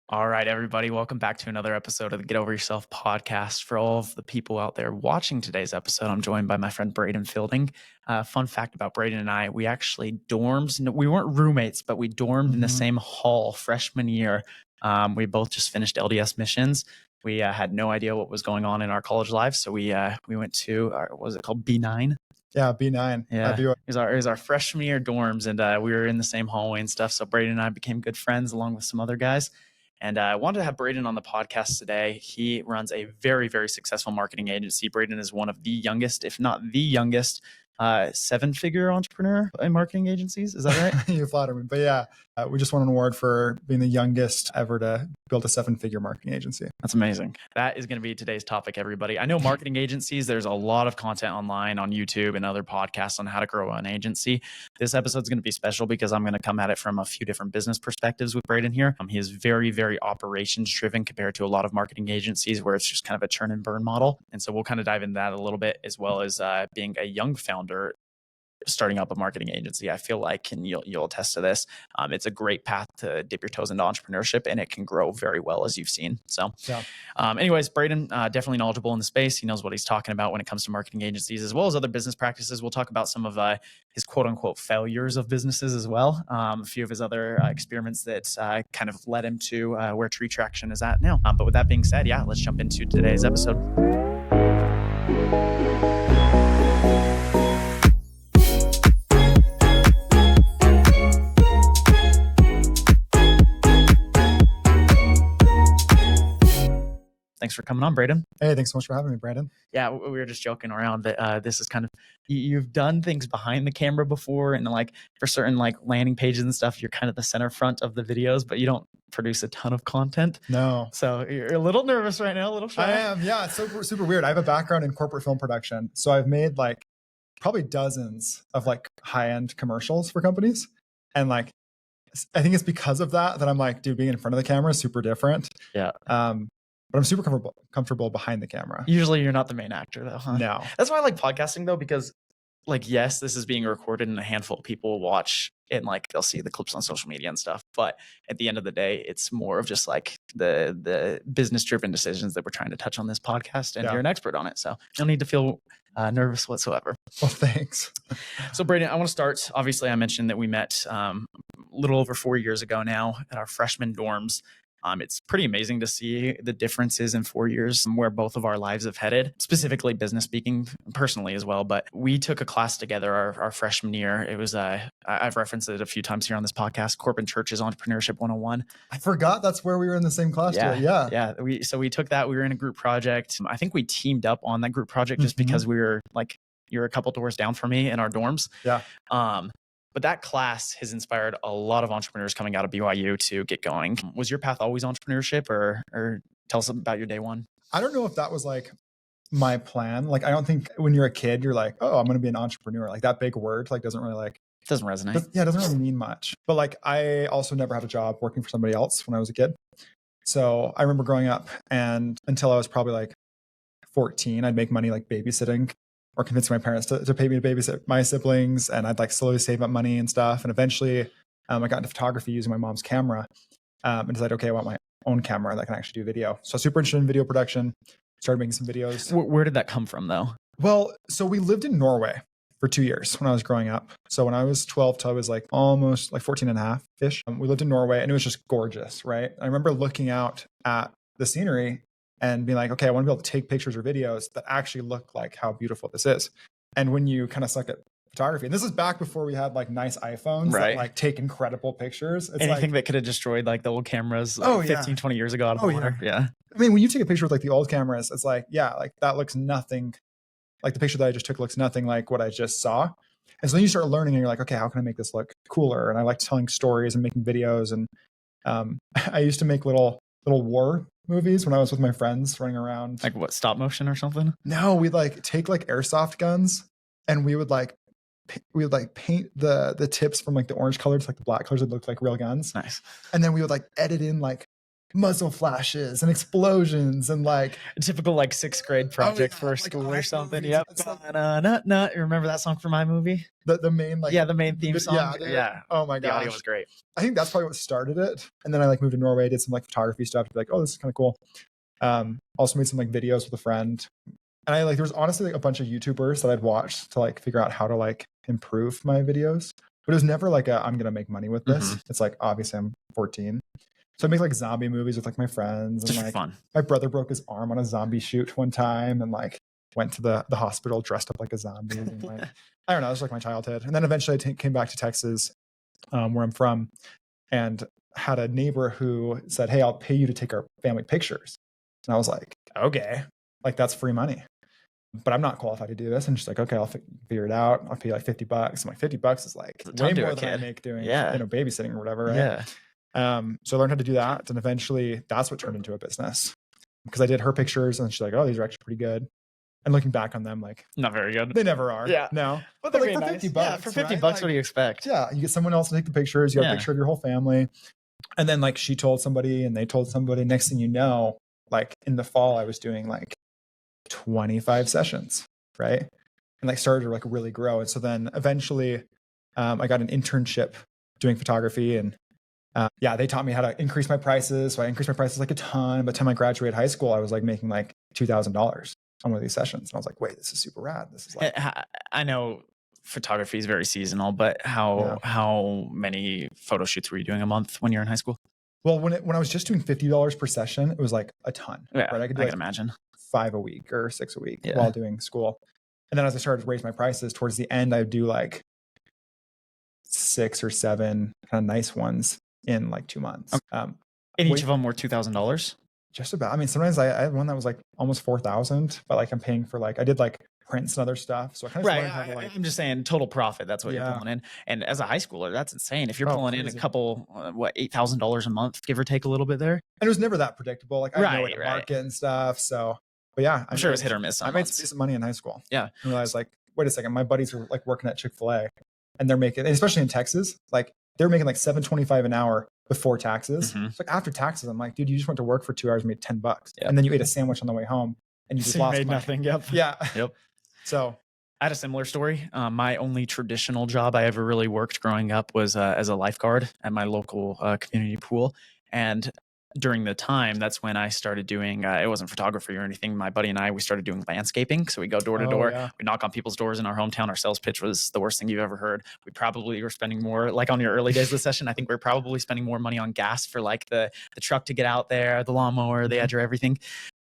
All right, everybody, welcome back to another episode of the Get Over Yourself podcast. For all of the people out there watching today's episode, I'm joined by my friend Brayden Fielding. Fun fact about Brayden and I, we actually dorms, no, we weren't roommates, but we dormed in the same hall freshman year. We both just finished LDS missions. We had no idea what was going on in our college lives, so we went to, what was it called, B9? Yeah, B9. Yeah, it was our freshman year dorms, and we were in the same hallway and stuff. So Brayden and I became good friends along with some other guys. And I wanted to have Brayden on the podcast today. He runs a very, very successful marketing agency. Brayden is one of the youngest, if not the youngest, seven-figure entrepreneur in marketing agencies. Is that right? You flatter me. But yeah, we just won an award for being the youngest ever to build a seven-figure marketing agency. That's amazing. That is going to be today's topic, everybody. I know marketing agencies, there's a lot of content online on YouTube and other podcasts on how to grow an agency. This episode is going to be special because I'm going to come at it from a few different business perspectives with Brayden here. He is very, very operations driven compared to a lot of marketing agencies where it's just kind of a churn and burn model. And so we'll kind of dive into that a little bit, as well as being a young founder starting up a marketing agency. I feel like, and you'll attest to this, it's a great path to dip your toes into entrepreneurship, and it can grow very well, as you've seen. So Yeah. Anyways, Brayden, definitely knowledgeable in the space. He knows what he's talking about when it comes to marketing agencies, as well as other business practices. We'll talk about some of his quote unquote failures of businesses as well. A few of his other experiments that kind of led him to where Tree Traction is at now. But with that being said, yeah, let's jump into today's episode. Thanks for coming on, Brayden. Hey, thanks so much for having me, Brandon. Yeah, we were just joking around that this is kind of, you've done things behind the camera before, and like for certain like landing pages and stuff, you're kind of the center front of the videos, but you don't produce a ton of content. No. So you're a little nervous right now, a little shy. I am. Yeah, it's super weird. I have a background in corporate film production. So I've made like probably dozens of like high-end commercials for companies. And like, I think it's because of that I'm like, dude, being in front of the camera is super different. Yeah. But I'm super comfortable behind the camera. Usually you're not the main actor though, huh? No. That's why I like podcasting though, because like, yes, this is being recorded and a handful of people will watch and like they'll see the clips on social media and stuff. But at the end of the day, it's more of just like the business driven decisions that we're trying to touch on this podcast, and you're an expert on it. So you don't need to feel nervous whatsoever. Well, thanks. So Brayden, I want to start. Obviously, I mentioned that we met a little over 4 years ago now at our freshman dorms. It's pretty amazing to see the differences in 4 years where both of our lives have headed, specifically business speaking, personally as well. But we took a class together our freshman year. It was, I've referenced it a few times here on this podcast, Corporate Church's Entrepreneurship 101. I forgot that's where we were in the same class. Yeah. So we took that. We were in a group project. I think we teamed up on that group project just because we were like, you're a couple doors down from me in our dorms. Yeah. But that class has inspired a lot of entrepreneurs coming out of BYU to get going. Was your path always entrepreneurship, or tell us about your day one? I don't know if that was like my plan. Like, I don't think when you're a kid, you're like, oh, I'm going to be an entrepreneur. Like that big word, like doesn't really like. It doesn't resonate. It doesn't really mean much. But like, I also never had a job working for somebody else when I was a kid. So I remember growing up, and until I was probably like 14, I'd make money like babysitting, or convincing my parents to pay me to babysit my siblings. And I'd like slowly save up money and stuff. And eventually I got into photography using my mom's camera, and decided, okay, I want my own camera that can actually do video. So I was super interested in video production, started making some videos. Where did that come from though? Well, so we lived in Norway for 2 years when I was growing up. So when I was 12 till I was like almost like 14 and a half ish, we lived in Norway, and it was just gorgeous, right? I remember looking out at the scenery and being like, okay, I want to be able to take pictures or videos that actually look like how beautiful this is. And when you kind of suck at photography, and this is back before we had like nice iPhones that like take incredible pictures. It's anything like, that could have destroyed like the old cameras 15, 20 years ago out of the water. Yeah. I mean, when you take a picture with like the old cameras, it's like, yeah, like that looks nothing. Like the picture that I just took looks nothing like what I just saw. And so then you start learning and you're like, okay, how can I make this look cooler? And I like telling stories and making videos. And I used to make little war movies when I was with my friends running around. Like what, stop motion or something? No, we'd like take like airsoft guns, and we would paint the tips from like the orange color to like the black colors that looked like real guns. Nice. And then we would like edit in like muzzle flashes and explosions and like a typical like 6th grade project for like school or something. movies. Yep. It's like, Remember that song from my movie? the main like The main theme song. Yeah, dude. Oh my The audio gosh. was great. I think that's probably what started it. And then I like moved to Norway, did some like photography stuff to be like, oh, this is kind of cool. Also made some like videos with a friend. And I like there was honestly like a bunch of YouTubers that I'd watched to like figure out how to like improve my videos. But it was never like I'm gonna make money with this. It's like obviously I'm 14. So I make like zombie movies with like my friends. And Just like fun. my brother broke his arm on a zombie shoot one time and like went to the hospital dressed up like a zombie. And, like, I don't know, it was like my childhood. And then eventually I came back to Texas, where I'm from, and had a neighbor who said, hey, I'll pay you to take our family pictures. And I was like, okay, like that's free money. But I'm not qualified to do this. And she's like, okay, I'll figure it out. I'll pay you like $50. I'm like, $50 is like way more than I make doing, babysitting or whatever. Right? Yeah. So I learned how to do that. And eventually that's what turned into a business because I did her pictures and she's like, oh, these are actually pretty good. And looking back on them, like not very good. They never are. Yeah. No. But like for nice. $50. Yeah, for $50, right? what do you expect? Yeah. You get someone else to take the pictures. You got a picture of your whole family. And then like she told somebody and they told somebody. Next thing you know, like in the fall, I was doing like 25 sessions. Right. And like started to like really grow. And so then eventually I got an internship doing photography and they taught me how to increase my prices. So I increased my prices like a ton. By the time I graduated high school, I was like making like $2,000 on one of these sessions. And I was like, wait, this is super rad. This is like, I know photography is very seasonal, but how many photo shoots were you doing a month when you were in high school? Well, when I was just doing $50 per session, it was like a ton. Yeah, right? I could imagine 5 a week or 6 a week while doing school. And then as I started to raise my prices towards the end, I would do like 6 or 7 kind of nice ones in like 2 months. Okay. And each of them were $2,000? Just about. I mean, sometimes I had one that was like almost 4,000, but like I'm paying for like, I did like prints and other stuff. So I kind of learned how to like, I'm just saying total profit. That's what you're pulling in. And as a high schooler, that's insane. If you're pulling in a couple, $8,000 a month, give or take a little bit there. And it was never that predictable. Like I had no way to market and stuff. So, but yeah, I'm sure it was hit or miss. I made some decent money in high school. Yeah. And realized like, wait a second, my buddies were like working at Chick-fil-A and they're making, and especially in Texas, like they're making like $7.25 an hour before taxes. It's like after taxes, I'm like, dude, you just went to work for 2 hours and made $10. Yep. And then you ate a sandwich on the way home and you just lost made money. Nothing. Yep. Yeah. Yep. So I had a similar story. My only traditional job I ever really worked growing up was as a lifeguard at my local community pool. And during the time, that's when I started doing, it wasn't photography or anything. My buddy and I, we started doing landscaping. So we go door to door, we knock on people's doors in our hometown. Our sales pitch was the worst thing you've ever heard. We probably were spending more, like on your early days of the session, I think we're probably spending more money on gas for like the truck to get out there, the lawnmower, the edger, everything.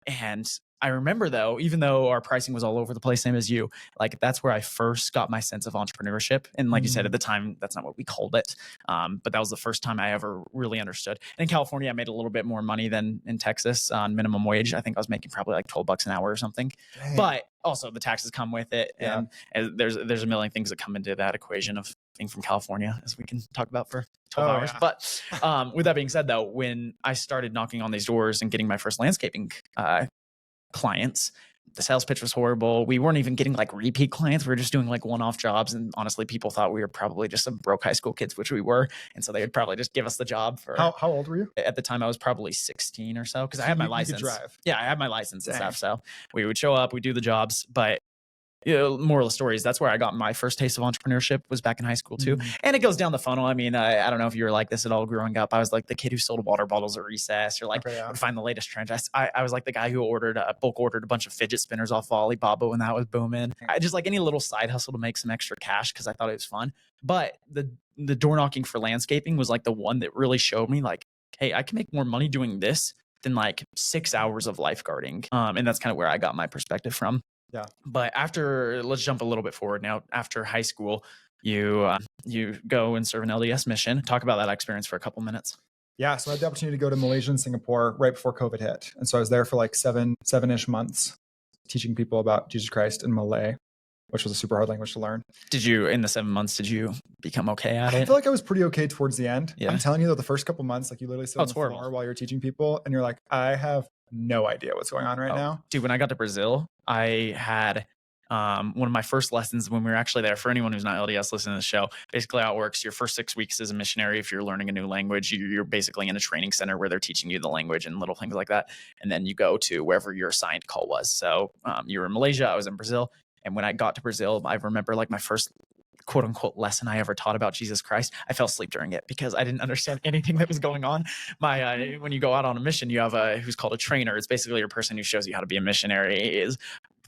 And I remember though, even though our pricing was all over the place, same as you, like that's where I first got my sense of entrepreneurship. And like you said, at the time, that's not what we called it. But that was the first time I ever really understood. And in California, I made a little bit more money than in Texas on minimum wage. I think I was making probably like $12 an hour or something. Dang. But also the taxes come with it. And there's a million things that come into that equation of being from California, as we can talk about for 12 hours. Yeah. But with that being said, though, when I started knocking on these doors and getting my first landscaping clients, the sales pitch was horrible. We weren't even getting like repeat clients. We were just doing like one-off jobs. And honestly, people thought we were probably just some broke high school kids, which we were. And so they would probably just give us the job for. How old were you? At the time, I was probably 16 or so because I had my license. You could drive. Yeah, I had my license and stuff. So we would show up, we do the jobs, but moral of the story is that's where I got my first taste of entrepreneurship was back in high school too. And it goes down the funnel. I mean, I don't know if you were like this at all growing up. I was like the kid who sold water bottles at recess or like would find the latest trend. I was like the guy who bulk ordered a bunch of fidget spinners off Alibaba when that was booming. I just like any little side hustle to make some extra cash because I thought it was fun. But the door knocking for landscaping was like the one that really showed me like, hey, I can make more money doing this than like 6 hours of lifeguarding. And that's kind of where I got my perspective from. Yeah. But let's jump a little bit forward now. After high school, you go and serve an LDS mission. Talk about that experience for a couple minutes. Yeah. So I had the opportunity to go to Malaysia and Singapore right before COVID hit. And so I was there for like seven-ish months teaching people about Jesus Christ in Malay, which was a super hard language to learn. In the 7 months, did you become okay at it? I feel like I was pretty okay towards the end. Yeah. I'm telling you though, the first couple months, like you literally sit on the floor while you're teaching people and you're like, I have no idea what's going on right now. Dude, when I got to Brazil, I had One of my first lessons when we were actually there, for anyone who's not LDS listening to the show, basically how it works, your first 6 weeks as a missionary, if you're learning a new language, you're basically in a training center where they're teaching you the language and little things like that. And then you go to wherever your assigned call was. So you were in Malaysia, I was in Brazil. And when I got to Brazil, I remember like my first quote unquote lesson I ever taught about Jesus Christ, I fell asleep during it because I didn't understand anything that was going on. When you go out on a mission, you have who's called a trainer. It's basically your person who shows you how to be a missionary, is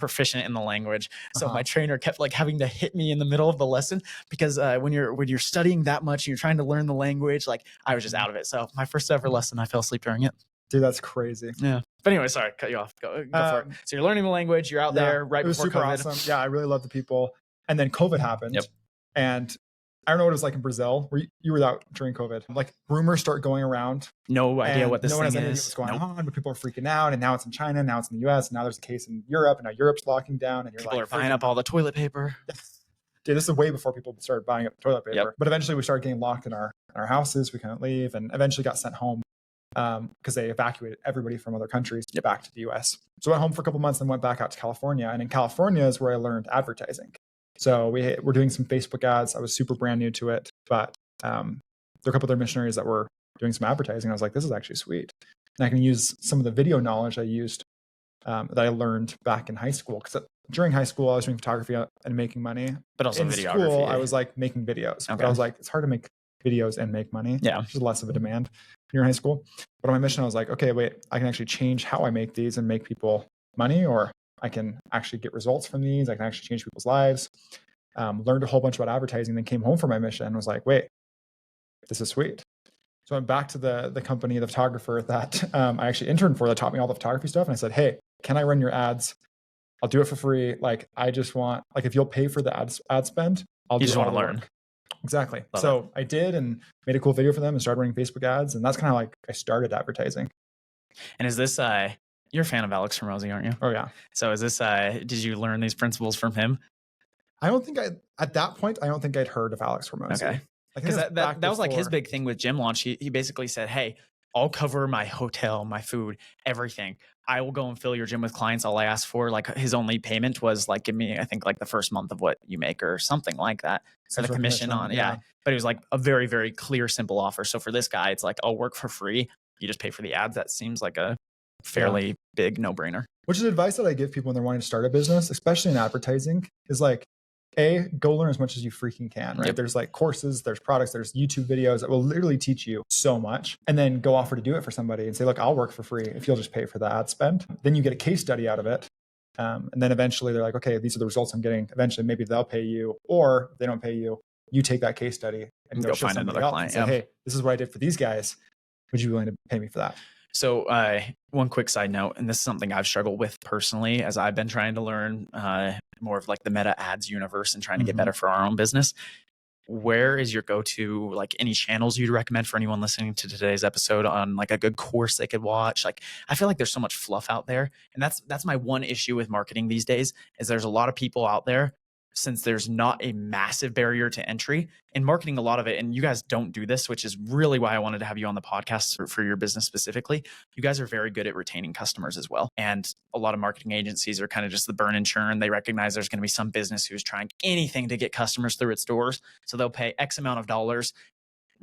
proficient in the language. So my trainer kept like having to hit me in the middle of the lesson because when you're studying that much and you're trying to learn the language, like I was just out of it. So my first ever lesson, I fell asleep during it. Dude, that's crazy. Yeah. But anyway, sorry, cut you off. Go for it. So you're learning the language. You're out there right before COVID. It was super awesome. Yeah, I really love the people. And then COVID happened. Yep. And I don't know what it was like in Brazil where you were out during COVID. Like rumors start going around. No idea what this thing is. No one has any idea what's going on, but people are freaking out. And now it's in China. Now it's in the US. And now there's a case in Europe. And now Europe's locking down. And people are buying up all the toilet paper. Dude, this is way before people started buying up toilet paper. Yep. But eventually we started getting locked in our houses. We couldn't leave and eventually got sent home because they evacuated everybody from other countries back to the US. So I went home for a couple months and went back out to California. And in California is where I learned advertising. So we're doing some Facebook ads. I was super brand new to it, but there are a couple other missionaries that were doing some advertising. I was like, this is actually sweet. And I can use some of the video knowledge I used that I learned back in high school. Because during high school, I was doing photography and making money. But also in videography. School, I was like making videos. Okay. But I was like, it's hard to make videos and make money. Yeah. Which is less of a demand when you're in high school. But on my mission, I was like, okay, wait, I can actually change how I make these and make people money, or I can actually get results from these. I can actually change people's lives. Learned a whole bunch about advertising, then came home from my mission and was like, wait, this is sweet. So I went back to the company, the photographer that I actually interned for that taught me all the photography stuff. And I said, hey, can I run your ads? I'll do it for free. Like, I just want, like, if you'll pay for the ad spend, I'll just want to learn. Exactly. So I did and made a cool video for them and started running Facebook ads. And that's kind of like I started advertising. And is this, you're a fan of Alex Hormozi, aren't you? Oh, yeah. So is this, did you learn these principles from him? I don't think at that point, I don't think I'd heard of Alex Hormozi. Okay. Because that was like his big thing with Gym Launch. He basically said, hey, I'll cover my hotel, my food, everything. I will go and fill your gym with clients. All I ask for, like his only payment was like, give me, I think like the first month of what you make or something like that. So the commission on, yeah. But it was like a very, very clear, simple offer. So for this guy, it's like, I'll work for free. You just pay for the ads. That seems like a fairly big no-brainer. Which is advice that I give people when they're wanting to start a business, especially in advertising, is like, go learn as much as you freaking can, right? Yep. There's like courses, there's products, there's YouTube videos that will literally teach you so much. And then go offer to do it for somebody and say, look, I'll work for free if you'll just pay for the ad spend. Then you get a case study out of it. And then eventually they're like, okay, these are the results I'm getting. Eventually, maybe they'll pay you, or if they don't pay you, you take that case study and go find another client. And say, hey, this is what I did for these guys. Would you be willing to pay me for that? So one quick side note, and this is something I've struggled with personally as I've been trying to learn more of like the meta ads universe and trying to get better for our own business. Where is your go-to, like any channels you'd recommend for anyone listening to today's episode on like a good course they could watch? Like, I feel like there's so much fluff out there. And that's my one issue with marketing these days is there's a lot of people out there, since there's not a massive barrier to entry in marketing, a lot of it, and you guys don't do this, which is really why I wanted to have you on the podcast for your business specifically. You guys are very good at retaining customers as well. And a lot of marketing agencies are kind of just the burn and churn. They recognize there's going to be some business who's trying anything to get customers through its doors. So they'll pay X amount of dollars.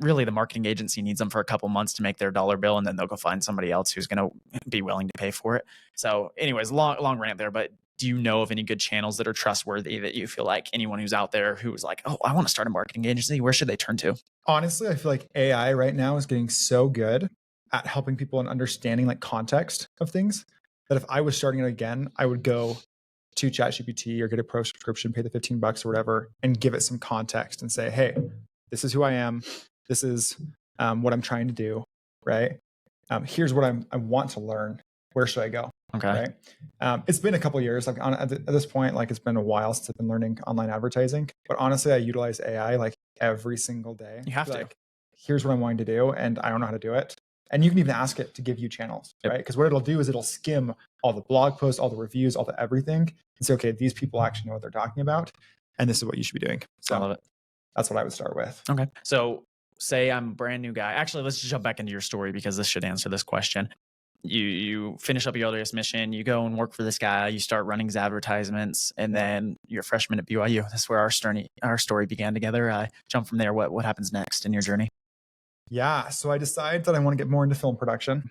Really, the marketing agency needs them for a couple months to make their dollar bill, and then they'll go find somebody else who's going to be willing to pay for it. So anyways, long rant there, but do you know of any good channels that are trustworthy that you feel like anyone who's out there who's like, oh, I want to start a marketing agency, where should they turn to? Honestly, I feel like AI right now is getting so good at helping people in understanding like context of things that if I was starting it again, I would go to ChatGPT or get a pro subscription, pay the $15 or whatever, and give it some context and say, hey, this is who I am. This is what I'm trying to do, right? Here's what I want to learn. Where should I go? Okay. Right. It's been a couple of years. Like at this point, like it's been a while since I've been learning online advertising. But honestly, I utilize AI like every single day. You have to. Like, here's what I'm wanting to do, and I don't know how to do it. And you can even ask it to give you channels, right? Because what it'll do is it'll skim all the blog posts, all the reviews, all the everything, and say, okay, these people actually know what they're talking about, and this is what you should be doing. So I love it. That's what I would start with. Okay. So say I'm a brand new guy. Actually, let's just jump back into your story because this should answer this question. you finish up your LDS mission, you go and work for this guy, you start running his advertisements, and then you're a freshman at BYU. That's where our story began together. Jump from there. What happens next in your journey? Yeah. So I decide that I want to get more into film production.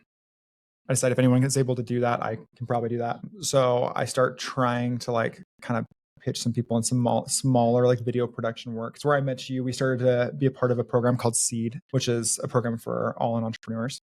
I decide if anyone is able to do that, I can probably do that. So I start trying to like kind of pitch some people in some smaller like video production work. It's where I met you. We started to be a part of a program called Seed, which is a program for all-in entrepreneurs.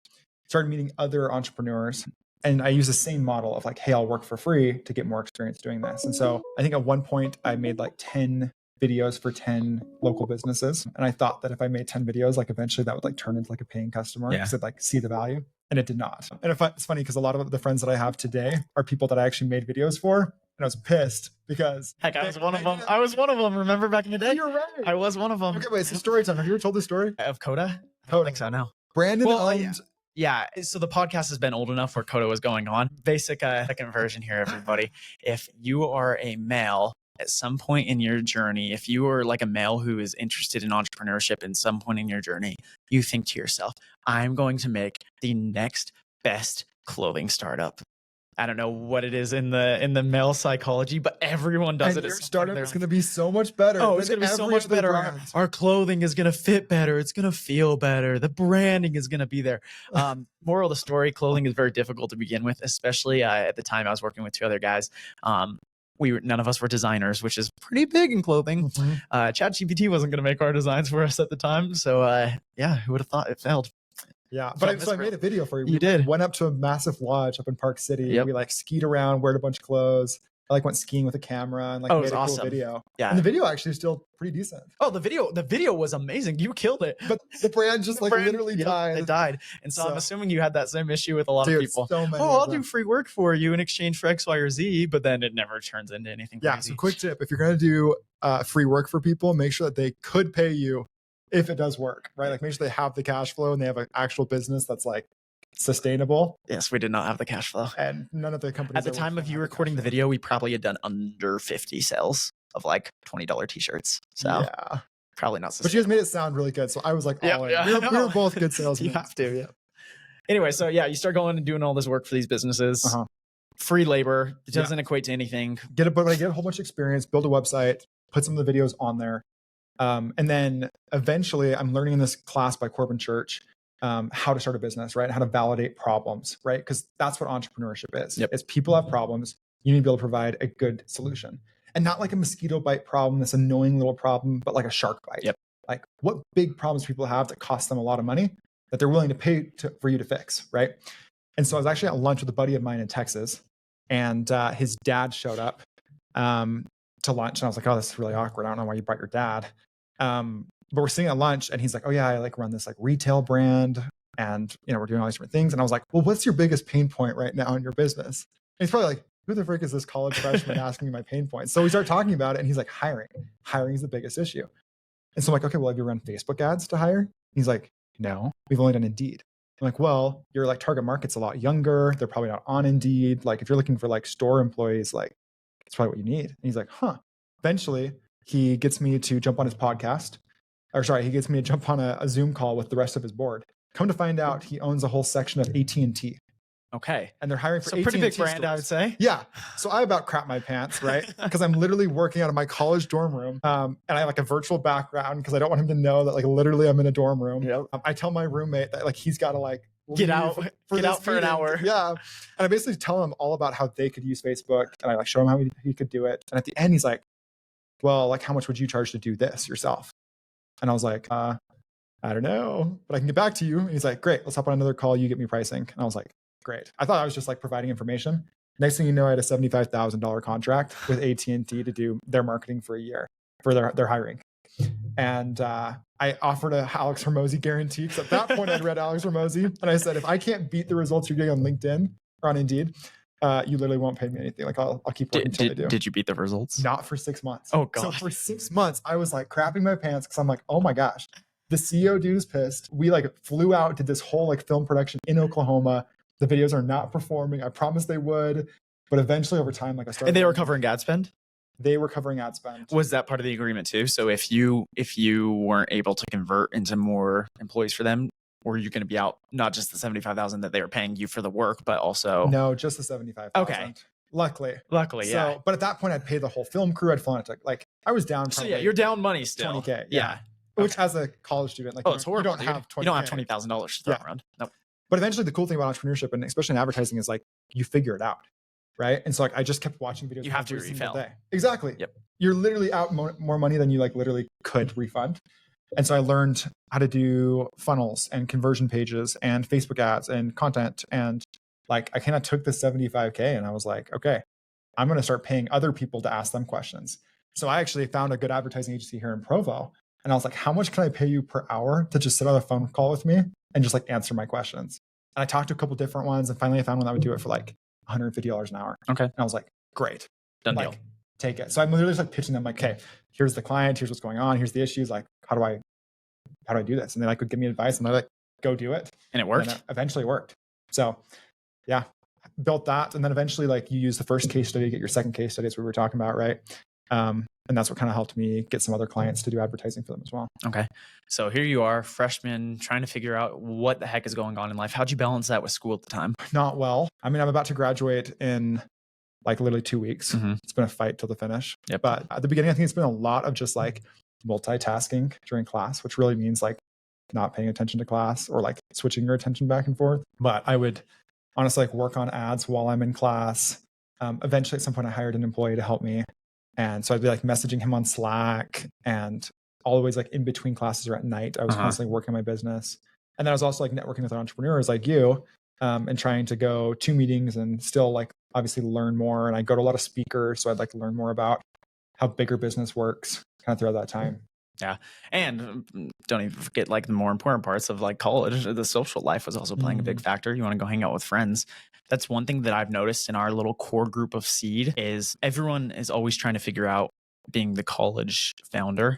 Started meeting other entrepreneurs. And I use the same model of like, hey, I'll work for free to get more experience doing this. And so I think at one point I made like 10 videos for 10 local businesses. And I thought that if I made 10 videos, like eventually that would like turn into like a paying customer because they'd like see the value. And it did not. And it's funny because a lot of the friends that I have today are people that I actually made videos for. And I was pissed because heck, I was one of them. I was one of them. Remember back in the day? You're right. I was one of them. Okay, wait, it's a story time. Have you ever told this story? Of Coda? I don't think so, no. Brandon owned... Yeah, so the podcast has been old enough where Coda was going on. Basic second version here, everybody. If you are a male at some point in your journey, if you are like a male who is interested in entrepreneurship in some point in your journey, you think to yourself, I'm going to make the next best clothing startup. I don't know what it is in the male psychology, but everyone does it. Your startup is going to be so much better. Oh, it's going to be so much better. Our clothing is going to fit better. It's going to feel better. The branding is going to be there. Moral of the story, clothing is very difficult to begin with, especially at the time I was working with two other guys. None of us were designers, which is pretty big in clothing. Mm-hmm. ChatGPT wasn't going to make our designs for us at the time. So who would have thought it failed? Yeah, but I made a video for you. You did. Went up to a massive lodge up in Park City. Yep. We like skied around, wore a bunch of clothes. I like went skiing with a camera and like made a cool video. Yeah, and the video actually is still pretty decent. Oh, the video was amazing. You killed it. But the brand just literally died. It died. And so I'm assuming you had that same issue with a lot of people. So many I'll do free work for you in exchange for X, Y, or Z, but then it never turns into anything crazy. Yeah. So quick tip: if you're gonna do free work for people, make sure that they could pay you if it does work, right? Like make sure they have the cash flow and they have an actual business that's like sustainable. Yes, we did not have the cash flow. And none of the companies at the time of you recording the video, we probably had done under 50 sales of like $20 t-shirts. So yeah, probably not sustainable. But you guys made it sound really good. So I was like, we were both good salesmen. You have to, yeah. Anyway, so yeah, you start going and doing all this work for these businesses. Free labor. It doesn't equate to anything. Get a whole bunch of experience, build a website, put some of the videos on there. And then eventually I'm learning in this class by Corbin Church how to start a business, right? How to validate problems, right? Because that's what entrepreneurship is. Yep. It's people have problems. You need to be able to provide a good solution. And not like a mosquito bite problem, this annoying little problem, but like a shark bite. Yep. Like what big problems people have that cost them a lot of money that they're willing to pay for you to fix, right? And so I was actually at lunch with a buddy of mine in Texas, and his dad showed up to lunch. And I was like, oh, this is really awkward. I don't know why you brought your dad. But we're sitting at lunch and he's like, oh yeah, I like run this like retail brand and we're doing all these different things. And I was like, well, what's your biggest pain point right now in your business? And he's probably like, who the frick is this college freshman asking me my pain points? So we start talking about it and he's like, hiring is the biggest issue. And so I'm like, okay, well, have you run Facebook ads to hire? He's like, no, we've only done Indeed. I'm like, well, your like target market's a lot younger. They're probably not on Indeed. Like if you're looking for like store employees, like it's probably what you need. And he's like, Eventually he gets me to jump on his podcast. He gets me to jump on a Zoom call with the rest of his board. Come to find out, he owns a whole section of AT&T. Okay. And they're hiring for AT&T pretty big stores. brand, I would say. Yeah. So I about crap my pants, right? Because I'm literally working out of my college dorm room. And I have like a virtual background because I don't want him to know that like literally I'm in a dorm room. Yep. I tell my roommate that like he's got to like get out for an hour. Yeah. And I basically tell him all about how they could use Facebook. And I like show him how he could do it. And at the end, he's like, well, like how much would you charge to do this yourself? And I was like, I don't know, but I can get back to you. And he's like, great, let's hop on another call. You get me pricing. And I was like, great. I thought I was just like providing information. Next thing you know, I had a $75,000 contract with AT&T to do their marketing for a year for their hiring. And I offered a Alex Hormozy guarantee because at that point I'd read Alex Hormozy. And I said, if I can't beat the results you're getting on LinkedIn or on Indeed, you literally won't pay me anything. Like I'll keep working until I do. Did you beat the results? Not for 6 months. Oh God. So for 6 months, I was like crapping my pants because I'm like, oh my gosh, the CEO dude is pissed. We like flew out, did this whole like film production in Oklahoma. The videos are not performing. I promised they would, but eventually over time, like I started. And they were covering ad spend? They were covering ad spend. Was that part of the agreement too? So if you weren't able to convert into more employees for them, or are you going to be out not just the 75,000 that they were paying you for the work, but also No, just the 75,000. Okay. Luckily, yeah. But at that point, I'd pay the whole film crew. I'd flown it like I was down. So Probably you're down money still. 20K. Yeah. Which as a college student, like it's horrible. you don't have 20. You don't have $20,000 to throw around. Nope. But eventually, the cool thing about entrepreneurship and especially in advertising is like you figure it out, right? And so like I just kept watching videos. You have to every refill. single day. Exactly. Yep. You're literally out more money than you like literally could refund. And so I learned how to do funnels and conversion pages and Facebook ads and content. And like I kind of took the 75K and I was like, okay, I'm going to start paying other people to ask them questions. So I actually found a good advertising agency here in Provo. And I was like, how much can I pay you per hour to just sit on a phone call with me and just like answer my questions? And I talked to a couple different ones. And finally I found one that would do it for like $150 an hour. Okay. And I was like, great. Done deal. Take it. So I'm literally just like pitching them like, okay, here's the client, here's what's going on, here's the issues. Like, how do I do this? And they like would give me advice and they're like, go do it. And it worked. And it eventually worked. So yeah, built that. And then eventually like you use the first case study, get your second case study, as we were talking about, right? And that's what kind of helped me get some other clients to do advertising for them as well. Okay. So here you are, freshman, trying to figure out what the heck is going on in life. How'd you balance that with school at the time? Not well. I mean, I'm about to graduate in like literally 2 weeks. Mm-hmm. It's been a fight till the finish. Yep. But at the beginning, I think it's been a lot of just like multitasking during class, which really means like not paying attention to class or like switching your attention back and forth. But I would honestly like work on ads while I'm in class. Eventually at some point I hired an employee to help me. And so I'd be like messaging him on Slack and always like in between classes or at night, I was constantly working my business. And then I was also like networking with entrepreneurs like you and trying to go to meetings and still like obviously learn more. And I go to a lot of speakers. So I'd like to learn more about how bigger business works kind of throughout that time. Yeah. And don't even forget like the more important parts of like college. The social life was also playing a big factor. You want to go hang out with friends. That's one thing that I've noticed in our little core group of Seed is everyone is always trying to figure out being the college founder.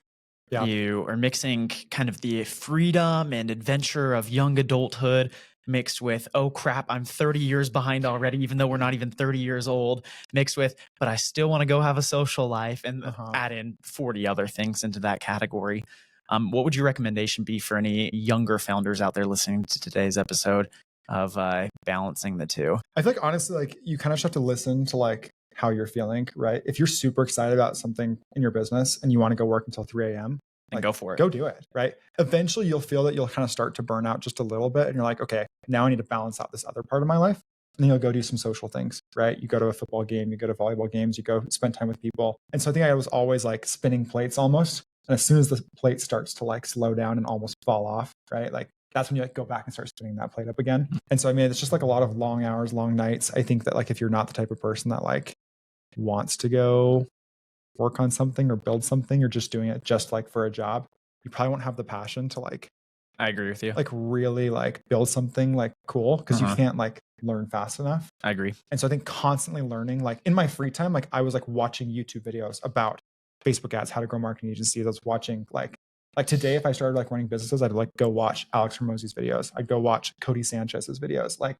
Yeah. You are mixing kind of the freedom and adventure of young adulthood mixed with, oh crap, I'm 30 years behind already, even though we're not even 30 years old, mixed with, but I still want to go have a social life and add in 40 other things into that category. What would your recommendation be for any younger founders out there listening to today's episode of balancing the two? I feel like honestly, like you kind of just have to listen to like how you're feeling, right? If you're super excited about something in your business and you want to go work until 3 a.m., like, go for it. Go do it, right? Eventually you'll feel that you'll kind of start to burn out just a little bit. And you're like, okay, now I need to balance out this other part of my life. And then you'll go do some social things, right? You go to a football game, you go to volleyball games, you go spend time with people. And so I think I was always like spinning plates almost. And as soon as the plate starts to like slow down and almost fall off, right? Like that's when you like go back and start spinning that plate up again. And so I mean, it's just like a lot of long hours, long nights. I think that like if you're not the type of person that like wants to go work on something or build something or just doing it just like for a job, you probably won't have the passion to like, I agree with you. Like really like build something like cool because you can't like learn fast enough. I agree. And so I think constantly learning, like in my free time, like I was like watching YouTube videos about Facebook ads, how to grow marketing agencies. I was watching like today, if I started like running businesses, I'd like go watch Alex Hormozi's videos. I'd go watch Cody Sanchez's videos. Like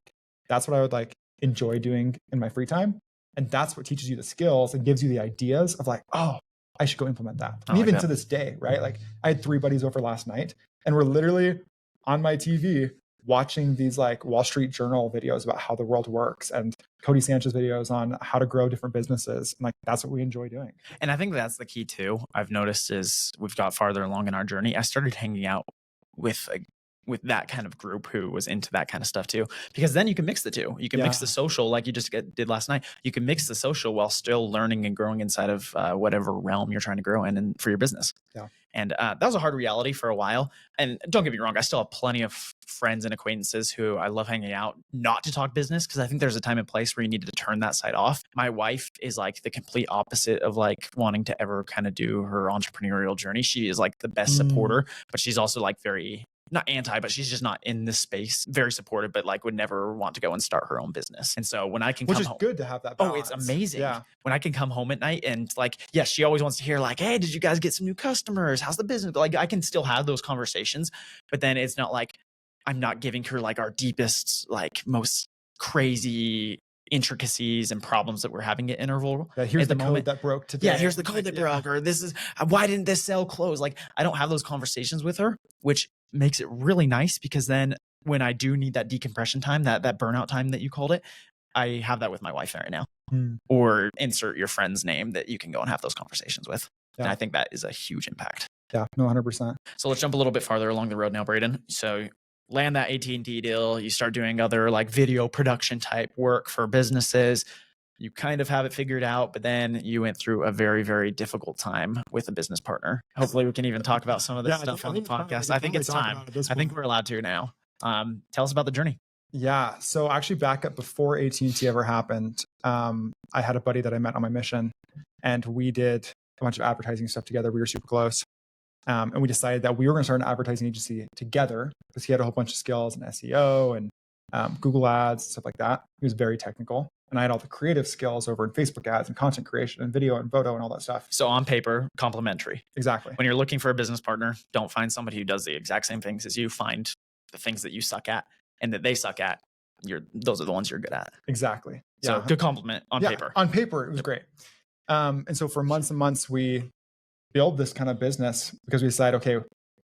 that's what I would like enjoy doing in my free time. And that's what teaches you the skills and gives you the ideas of like, oh, I should go implement that. And even to this day, right? Like I had 3 buddies over last night and we're literally on my TV watching these like Wall Street Journal videos about how the world works and Cody Sanchez videos on how to grow different businesses. And like, that's what we enjoy doing. And I think that's the key too. I've noticed as we've got farther along in our journey, I started hanging out with that kind of group who was into that kind of stuff too, because then you can mix the two. You can mix the social like you just did last night. You can mix the social while still learning and growing inside of whatever realm you're trying to grow in and for your business. Yeah. And that was a hard reality for a while. And don't get me wrong, I still have plenty of friends and acquaintances who I love hanging out, not to talk business, because I think there's a time and place where you need to turn that side off. My wife is like the complete opposite of like wanting to ever kind of do her entrepreneurial journey. She is like the best supporter, but she's also like very not anti, but she's just not in this space. Very supportive, but like would never want to go and start her own business. And so when I can come home, which is good to have that balance. Oh, it's amazing. Yeah. When I can come home at night and like, yes, she always wants to hear like, hey, did you guys get some new customers? How's the business? Like I can still have those conversations, but then it's not like I'm not giving her like our deepest, like most crazy intricacies and problems that we're having at interval. Yeah, here's the code that broke today. Yeah, here's the code that broke, or this is why didn't this sale close? Like I don't have those conversations with her, which makes it really nice because then when I do need that decompression time, that burnout time that you called it, I have that with my wife right now. Or insert your friend's name that you can go and have those conversations with. And I think that is a huge impact. Yeah, no, 100%. So let's jump a little bit farther along the road now, Brayden. So land that AT&T deal, you start doing other like video production type work for businesses. You kind of have it figured out, but then you went through a very, very difficult time with a business partner. Hopefully we can even talk about some of this stuff on the podcast. I think it's time. I think we're allowed to now. Tell us about the journey. Yeah. So actually back up before AT&T ever happened, I had a buddy that I met on my mission and we did a bunch of advertising stuff together. We were super close. And we decided that we were going to start an advertising agency together because he had a whole bunch of skills in SEO and Google ads, stuff like that. He was very technical. And I had all the creative skills over in Facebook ads and content creation and video and photo and all that stuff. So on paper, complementary. Exactly. When you're looking for a business partner, don't find somebody who does the exact same things as you. Find the things that you suck at and that they suck at. Those are the ones you're good at. Exactly. So good compliment on paper. On paper, it was great. And so for months and months, we build this kind of business because we decided, okay,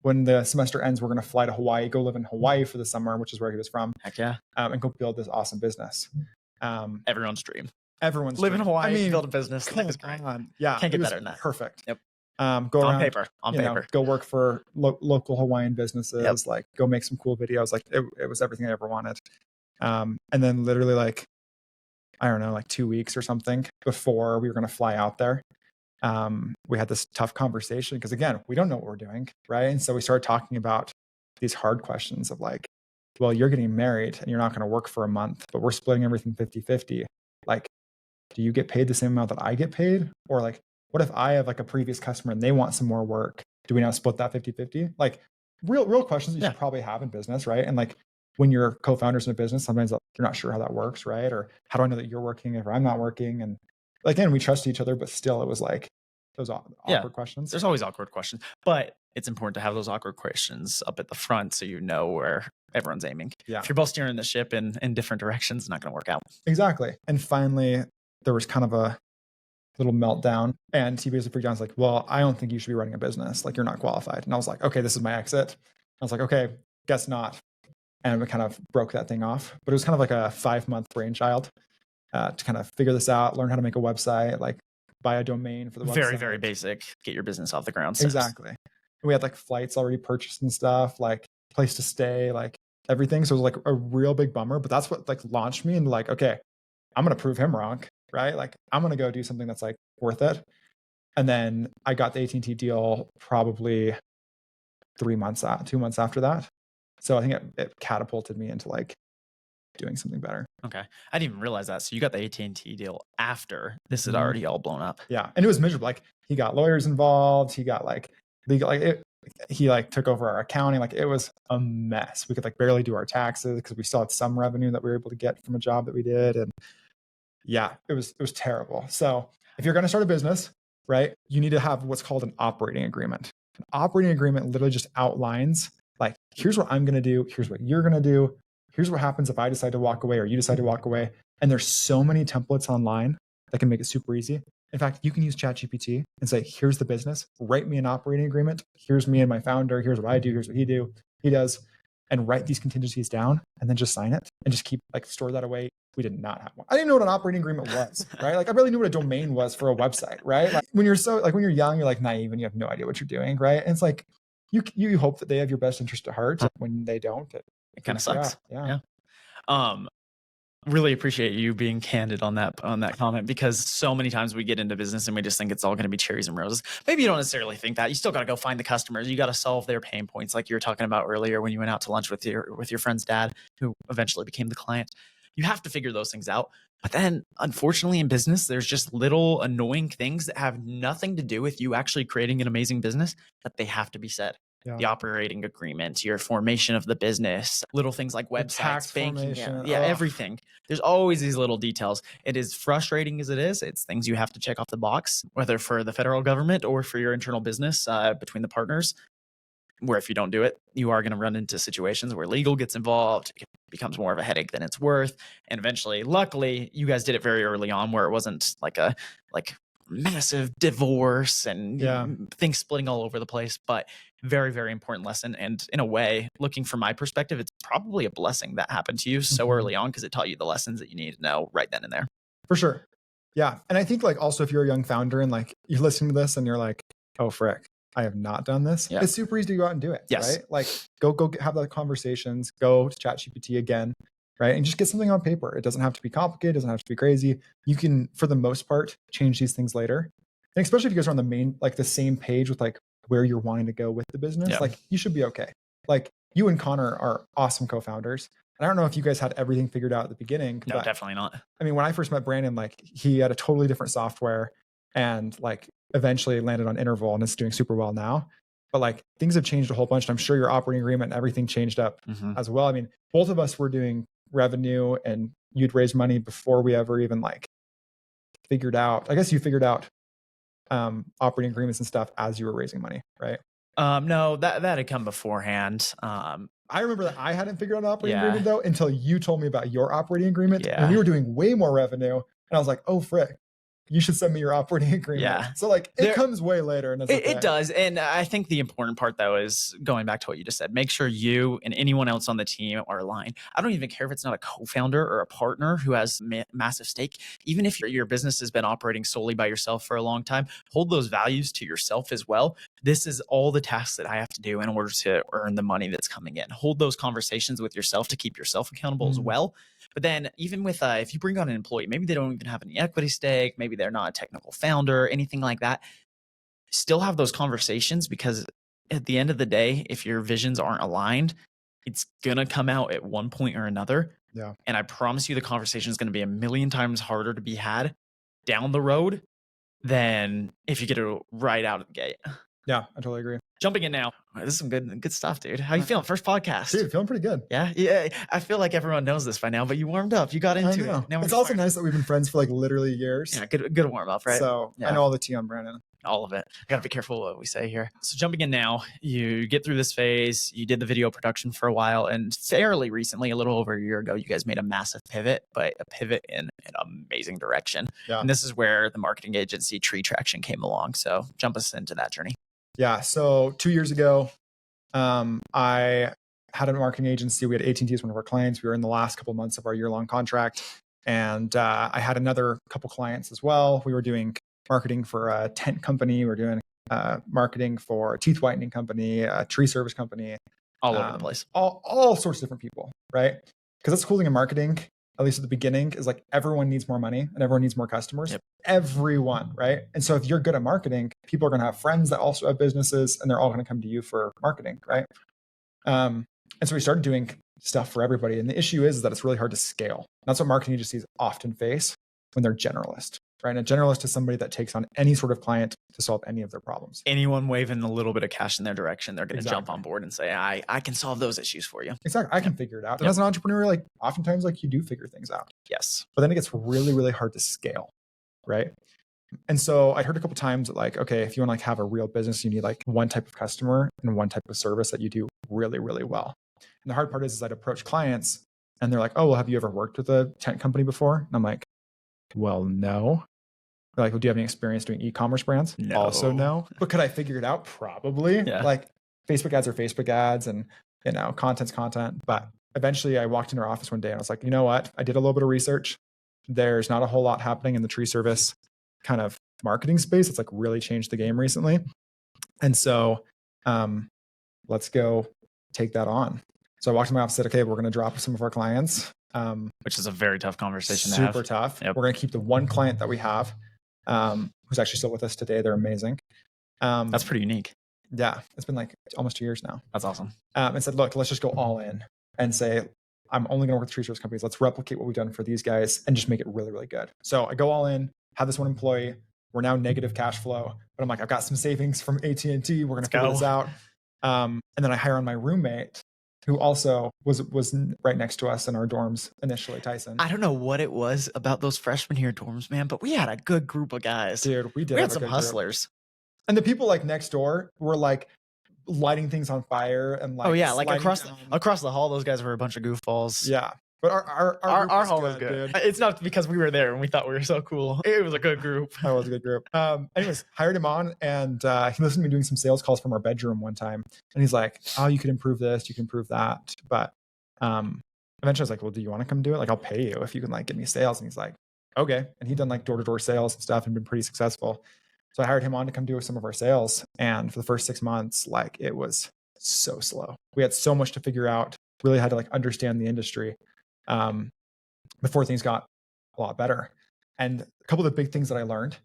when the semester ends, we're going to fly to Hawaii, go live in Hawaii for the summer, which is where he was from. Heck yeah. And go build this awesome business. Everyone's dream. Everyone's live dream. in Hawaii, build a business. Come on. Yeah. Can't get better than that. Perfect. Yep. Go around, on paper. Go work for local Hawaiian businesses, like go make some cool videos. Like it was everything I ever wanted. And then literally like, I don't know, like 2 weeks or something before we were going to fly out there, we had this tough conversation because again, we don't know what we're doing. Right. And so we started talking about these hard questions of like, well, you're getting married and you're not going to work for a month, but we're splitting everything 50-50. Like, do you get paid the same amount that I get paid? Or like, what if I have like a previous customer and they want some more work? Do we now split that 50-50? Like real questions you should probably have in business. Right. And like when you're co-founders in a business, sometimes you're not sure how that works. Right. Or how do I know that you're working if I'm not working? And again, we trust each other, but still it was like those awkward questions. There's always awkward questions, but it's important to have those awkward questions up at the front so you know where everyone's aiming. Yeah. If you're both steering the ship in different directions, it's not going to work out. Exactly. And finally, there was kind of a little meltdown. And he basically freaked out. I was like, well, I don't think you should be running a business. Like, you're not qualified. And I was like, okay, this is my exit. I was like, okay, guess not. And we kind of broke that thing off. But it was kind of like a 5-month brainchild to kind of figure this out, learn how to make a website, like buy a domain for the website. Very, very basic. Get your business off the ground. Exactly. And we had like flights already purchased and stuff, like place to stay, like everything. So it was like a real big bummer. But that's what like launched me into like, okay, I'm going to prove him wrong. Right? Like I'm going to go do something that's like worth it. And then I got the AT&T deal probably 2 months after that. So I think it catapulted me into like doing something better. Okay. I didn't even realize that. So you got the AT&T deal after this had already all blown up. Yeah. And it was miserable. Like he got lawyers involved. He got like legal, he like took over our accounting. Like it was a mess. We could like barely do our taxes because we still had some revenue that we were able to get from a job that we did. And yeah, it was terrible. So if you're going to start a business, right, you need to have what's called an operating agreement. An operating agreement literally just outlines like, here's what I'm going to do. Here's what you're going to do. Here's what happens if I decide to walk away or you decide to walk away. And there's so many templates online that can make it super easy. In fact, you can use ChatGPT and say, here's the business, write me an operating agreement. Here's me and my founder. Here's what I do. Here's what he does. And write these contingencies down and then just sign it and just keep like store that away. We did not have one. I didn't know what an operating agreement was, right? Like I barely knew what a domain was for a website, right? Like when you're young, you're like naive and you have no idea what you're doing, right? And it's like, you hope that they have your best interest at heart. When they don't, it kind of sucks. Yeah. Really appreciate you being candid on that comment, because so many times we get into business and we just think it's all going to be cherries and roses. Maybe you don't necessarily think that. You still got to go find the customers. You got to solve their pain points, like you were talking about earlier when you went out to lunch with your friend's dad, who eventually became the client. You have to figure those things out. But then, unfortunately, in business, there's just little annoying things that have nothing to do with you actually creating an amazing business that they have to be said. Yeah. The operating agreement, your formation of the business, little things like websites, banking, everything. There's always these little details. It is frustrating as it is. It's things you have to check off the box, whether for the federal government or for your internal business between the partners, where if you don't do it, you are going to run into situations where legal gets involved. It becomes more of a headache than it's worth. And eventually, luckily, you guys did it very early on where it wasn't like a massive divorce and things splitting all over the place. But Very, very important lesson. And in a way, looking from my perspective, it's probably a blessing that happened to you so early on, because it taught you the lessons that you need to know right then and there. For sure. Yeah. And I think like also if you're a young founder and like you're listening to this and you're like, oh, frick, I have not done this. Yeah. It's super easy to go out and do it. Yes. Right. Like go have the conversations, go to ChatGPT again. Right. And just get something on paper. It doesn't have to be complicated. It doesn't have to be crazy. You can, for the most part, change these things later. And especially if you guys are on the main, like the same page with like where you're wanting to go with the business, like you should be okay. Like you and Connor are awesome co-founders. And I don't know if you guys had everything figured out at the beginning. No, definitely not. I mean, when I first met Brandon, like he had a totally different software and like eventually landed on Interval and is doing super well now. But like things have changed a whole bunch. And I'm sure your operating agreement and everything changed up as well. I mean, both of us were doing revenue and you'd raise money before we ever even like figured out, I guess you figured out operating agreements and stuff as you were raising money, right? No, that had come beforehand. I remember that I hadn't figured out an operating agreement though until you told me about your operating agreement. Yeah. And we were doing way more revenue. And I was like, oh, frick, you should send me your operating agreement. Yeah. So like it comes way later. And it does. And I think the important part though is going back to what you just said, make sure you and anyone else on the team are aligned. I don't even care if it's not a co-founder or a partner who has massive stake. Even if your business has been operating solely by yourself for a long time, hold those values to yourself as well. This is all the tasks that I have to do in order to earn the money that's coming in. Hold those conversations with yourself to keep yourself accountable as well. But then even with, if you bring on an employee, maybe they don't even have any equity stake, maybe they're not a technical founder, anything like that, still have those conversations, because at the end of the day, if your visions aren't aligned, it's going to come out at one point or another. Yeah. And I promise you the conversation is going to be a million times harder to be had down the road than if you get it right out of the gate. Yeah, I totally agree. Jumping in now. This is some good stuff, dude. How you feeling? First podcast. Dude, feeling pretty good. Yeah. I feel like everyone knows this by now, but you warmed up. You got into it. Now it's also nice that we've been friends for like literally years. Yeah, good warm up, right? So I know all the tea on Brandon. All of it. Gotta be careful what we say here. So jumping in now, you get through this phase, you did the video production for a while, and fairly recently, a little over a year ago, you guys made a massive pivot, but a pivot in an amazing direction. Yeah. And this is where the marketing agency Tree Traction came along. So jump us into that journey. Yeah. So 2 years ago, I had a marketing agency. We had AT&T as one of our clients. We were in the last couple of months of our year-long contract. And I had another couple clients as well. We were doing marketing for a tent company. We were doing marketing for a teeth whitening company, a tree service company. All over the place. All sorts of different people, right? Because that's the cool thing in marketing, at least at the beginning, is like everyone needs more money and everyone needs more customers. Yep. Everyone, right? And so if you're good at marketing, people are going to have friends that also have businesses and they're all going to come to you for marketing, right? And so we started doing stuff for everybody. And the issue is that it's really hard to scale. That's what marketing agencies often face when they're generalist, right? And a generalist is somebody that takes on any sort of client to solve any of their problems. Anyone waving a little bit of cash in their direction, they're going to jump on board and say, I can solve those issues for you. Exactly. I can figure it out. And as an entrepreneur, like oftentimes like you do figure things out. Yes. But then it gets really, really hard to scale, right? And so I'd heard a couple times that like, okay, if you want to like have a real business, you need like one type of customer and one type of service that you do really, really well. And the hard part is I'd approach clients and they're like, oh, well, have you ever worked with a tent company before? And I'm like, well, no. They're like, well, do you have any experience doing e-commerce brands? No. Also no. But could I figure it out? Probably. Yeah. Like Facebook ads are Facebook ads and, you know, content's content. But eventually I walked into our office one day and I was like, you know what? I did a little bit of research. There's not a whole lot happening in the tree service kind of marketing space. It's like really changed the game recently. And so let's go take that on. So I walked to my office and said, okay, we're going to drop some of our clients. Which is a very tough conversation to have. Super tough. Yep. We're going to keep the one client that we have, who's actually still with us today. They're amazing. That's pretty unique. Yeah. It's been like almost 2 years now. That's awesome. And said, look, let's just go all in and say, I'm only going to work with tree service companies. Let's replicate what we've done for these guys and just make it really, really good. So I go all in, have this one employee. We're now negative cash flow, but I'm like, I've got some savings from AT&T. We're going to figure this out. And then I hire on my roommate, who also was right next to us in our dorms initially, Tyson. I don't know what it was about those freshman year dorms, man, but we had a good group of guys. Dude, we had some hustlers. Group. And the people like next door were like lighting things on fire and like, oh yeah, like across the hall, those guys were a bunch of goofballs. Yeah. But our group Our was hall good, was good. dude. It's not because we were there and we thought we were so cool. It was a good group. That was a good group. Anyways, hired him on, and he listened to me doing some sales calls from our bedroom one time, and he's like, "Oh, you could improve this, you can improve that." But eventually, I was like, "Well, do you want to come do it? Like, I'll pay you if you can like get me sales." And he's like, "Okay." And he'd done like door-to-door sales and stuff and been pretty successful. So I hired him on to come do some of our sales. And for the first 6 months, like it was so slow. We had so much to figure out. Really had to like understand the industry before things got a lot better. And a couple of the big things that I learned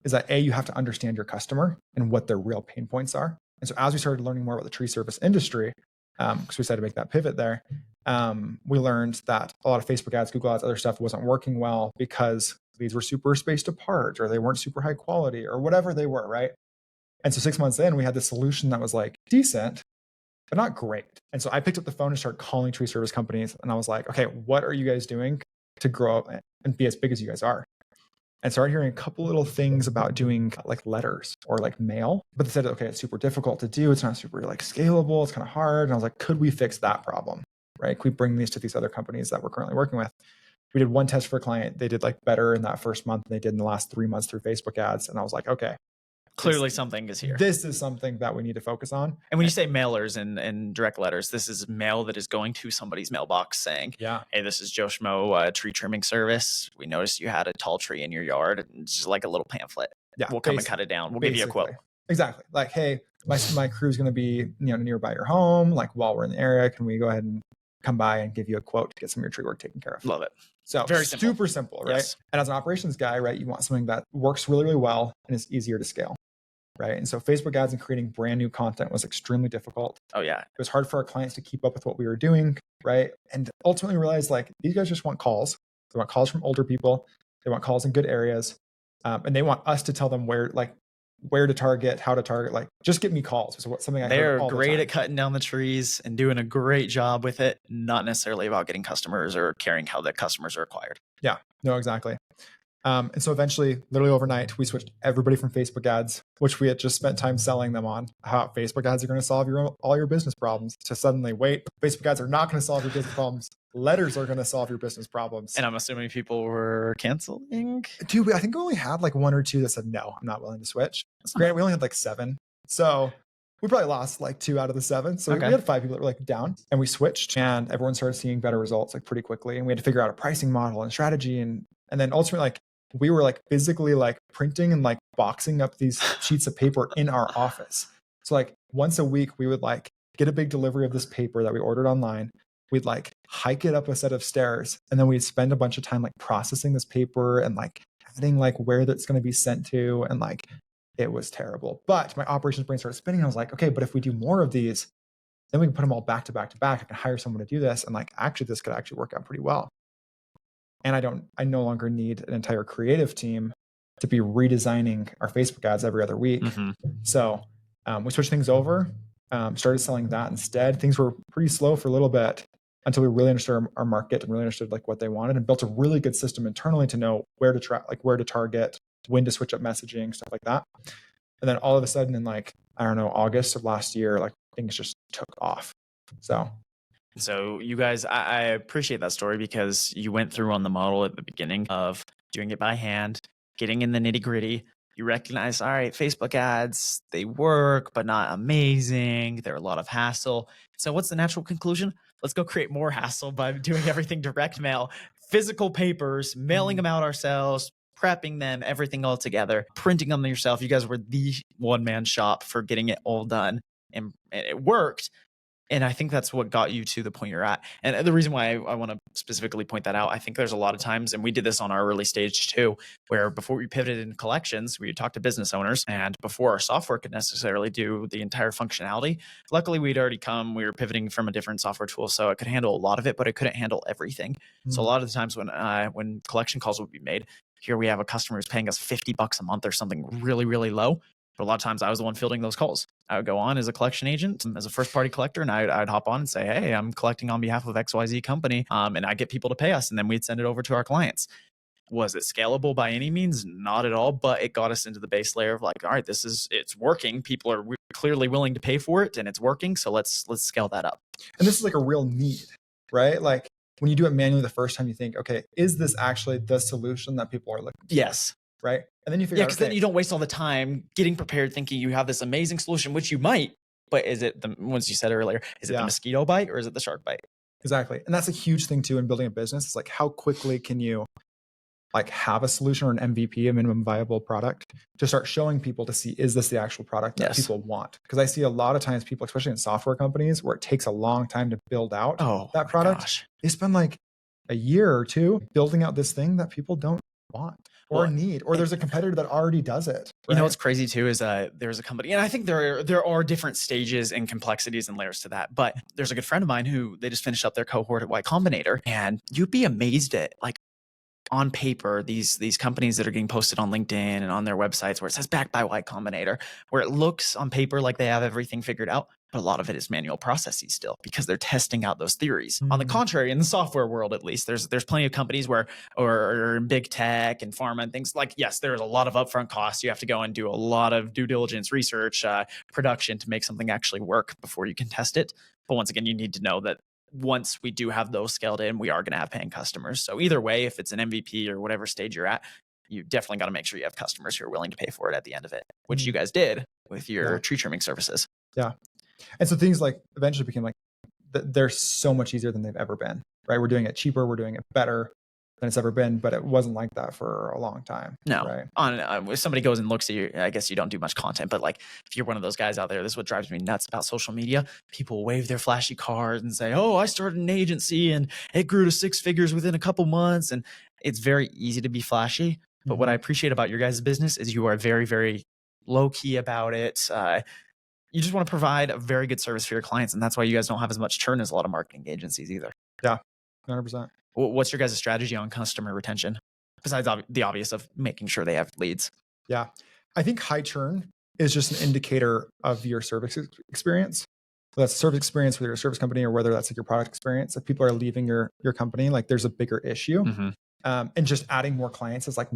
is that you have to understand your customer and what their real pain points are. And so as we started learning more about the tree service industry, because we decided to make that pivot there, we learned that a lot of Facebook ads, Google ads, other stuff wasn't working well because these were super spaced apart or they weren't super high quality or whatever they were, right? And so 6 months in, we had this solution that was like decent, but not great. And so I picked up the phone and started calling tree service companies. And I was like, okay, what are you guys doing to grow up and be as big as you guys are? And started hearing a couple little things about doing like letters or like mail. But they said, okay, it's super difficult to do. It's not super like scalable. It's kind of hard. And I was like, could we fix that problem? Right? Could we bring these to these other companies that we're currently working with? We did one test for a client. They did like better in that first month than they did in the last 3 months through Facebook ads. And I was like, okay, Clearly something is here. this is something that we need to focus on. And when you say mailers and direct letters, this is mail that is going to somebody's mailbox saying, Yeah. hey, this is Joe Schmo tree trimming service. We noticed you had a tall tree in your yard. And just like a little pamphlet. Yeah. We'll come and cut it down. We'll give you a quote. Exactly. Like, hey, my crew's going to be nearby your home. Like while we're in the area, can we go ahead and come by and give you a quote to get some of your tree work taken care of? Love it. So very simple. Super simple, right? Yes. And as an operations guy, right, you want something that works really, really well and is easier to scale. Right. And so Facebook ads and creating brand new content was extremely difficult. Oh, yeah. It was hard for our clients to keep up with what we were doing. Right. And ultimately realized like these guys just want calls. They want calls from older people. They want calls in good areas. And they want us to tell them where to target, how to target, like just give me calls. So something They're great at cutting down the trees and doing a great job with it. Not necessarily about getting customers or caring how the customers are acquired. Yeah, no, exactly. And so eventually, literally overnight, we switched everybody from Facebook ads, which we had just spent time selling them on, how Facebook ads are going to solve all your business problems, to suddenly, wait, Facebook ads are not going to solve your business problems. Letters are going to solve your business problems. And I'm assuming people were canceling. Dude, I think we only had like 1 or 2 that said, no, I'm not willing to switch. Granted, we only had like 7. So we probably lost like 2 out of the 7. So we had 5 people that were like down, and we switched, and everyone started seeing better results like pretty quickly. And we had to figure out a pricing model and strategy. And then ultimately, like, we were like physically like printing and like boxing up these sheets of paper in our office. So like once a week, we would like get a big delivery of this paper that we ordered online. We'd like hike it up a set of stairs, and then we'd spend a bunch of time like processing this paper and like adding like where that's going to be sent to. And like, it was terrible. But my operations brain started spinning. And I was like, okay, but if we do more of these, then we can put them all back to back to back. I can hire someone to do this. And like, actually, this could actually work out pretty well. And I no longer need an entire creative team to be redesigning our Facebook ads every other week. Mm-hmm. So we switched things over, started selling that instead. Things were pretty slow for a little bit until we really understood our market and really understood like what they wanted, and built a really good system internally to know where to try, like where to target, when to switch up messaging, stuff like that. And then all of a sudden in like, I don't know, August of last year, like things just took off. So you guys, I appreciate that story, because you went through on the model at the beginning of doing it by hand, getting in the nitty gritty. You recognize, all right, Facebook ads, they work, but not amazing. They're a lot of hassle. So what's the natural conclusion? Let's go create more hassle by doing everything direct mail, physical papers, mailing them out ourselves, prepping them, everything all together, printing them yourself. You guys were the one-man shop for getting it all done, and it worked. And I think that's what got you to the point you're at. And the reason why I want to specifically point that out, I think there's a lot of times, and we did this on our early stage too, where before we pivoted into collections, we talked to business owners, and before our software could necessarily do the entire functionality, luckily we were pivoting from a different software tool, so it could handle a lot of it, but it couldn't handle everything. Mm-hmm. So a lot of the times when collection calls would be made, here we have a customer who's paying us $50 a month or something really, really low. But a lot of times I was the one fielding those calls. I would go on as a collection agent, as a first party collector, and I'd hop on and say, hey, I'm collecting on behalf of XYZ company. And I get people to pay us, and then we'd send it over to our clients. Was it scalable by any means? Not at all, but it got us into the base layer of like, all right, it's working. People are clearly willing to pay for it, and it's working. So let's scale that up. And this is like a real need, right? Like when you do it manually the first time, you think, okay, is this actually the solution that people are looking for? Yes. Right. And then you figure out, because then you don't waste all the time getting prepared thinking you have this amazing solution, which you might, but is it the ones you said earlier, is it the mosquito bite or is it the shark bite? Exactly. And that's a huge thing too in building a business. It's like, how quickly can you like have a solution or an MVP, a minimum viable product, to start showing people to see, is this the actual product that people want? Because I see a lot of times people, especially in software companies, where it takes a long time to build out that product. Gosh. They spend like a year or two building out this thing that people don't want or need, or there's a competitor that already does it. Right? You know what's crazy too is there's a company, and I think there are different stages and complexities and layers to that. But there's a good friend of mine who they just finished up their cohort at Y Combinator, and you'd be amazed at like on paper these companies that are getting posted on LinkedIn and on their websites where it says backed by Y Combinator, where it looks on paper like they have everything figured out. But a lot of it is manual processes still because they're testing out those theories. Mm-hmm. On the contrary, in the software world, at least, there's plenty of companies where, or in big tech and pharma and things like, yes, there's a lot of upfront costs. You have to go and do a lot of due diligence, research, production to make something actually work before you can test it. But once again, you need to know that once we do have those scaled in, we are going to have paying customers. So either way, if it's an MVP or whatever stage you're at, you definitely got to make sure you have customers who are willing to pay for it at the end of it, which you guys did with your tree trimming services. Yeah. And so things like eventually became like, they're so much easier than they've ever been, right? We're doing it cheaper. We're doing it better than it's ever been, but it wasn't like that for a long time. No. Right? If somebody goes and looks at you, I guess you don't do much content, but like if you're one of those guys out there, this is what drives me nuts about social media. People wave their flashy cards and say, oh, I started an agency and it grew to 6 figures within a couple months. And it's very easy to be flashy. But what I appreciate about your guys' business is you are very, very low key about it. You just want to provide a very good service for your clients. And that's why you guys don't have as much churn as a lot of marketing agencies either. Yeah, 100%. What's your guys' strategy on customer retention? Besides the obvious of making sure they have leads. Yeah. I think high churn is just an indicator of your service experience. So that's service experience, whether you're a service company or whether that's like your product experience. If people are leaving your company, like there's a bigger issue. Mm-hmm. And just adding more clients is like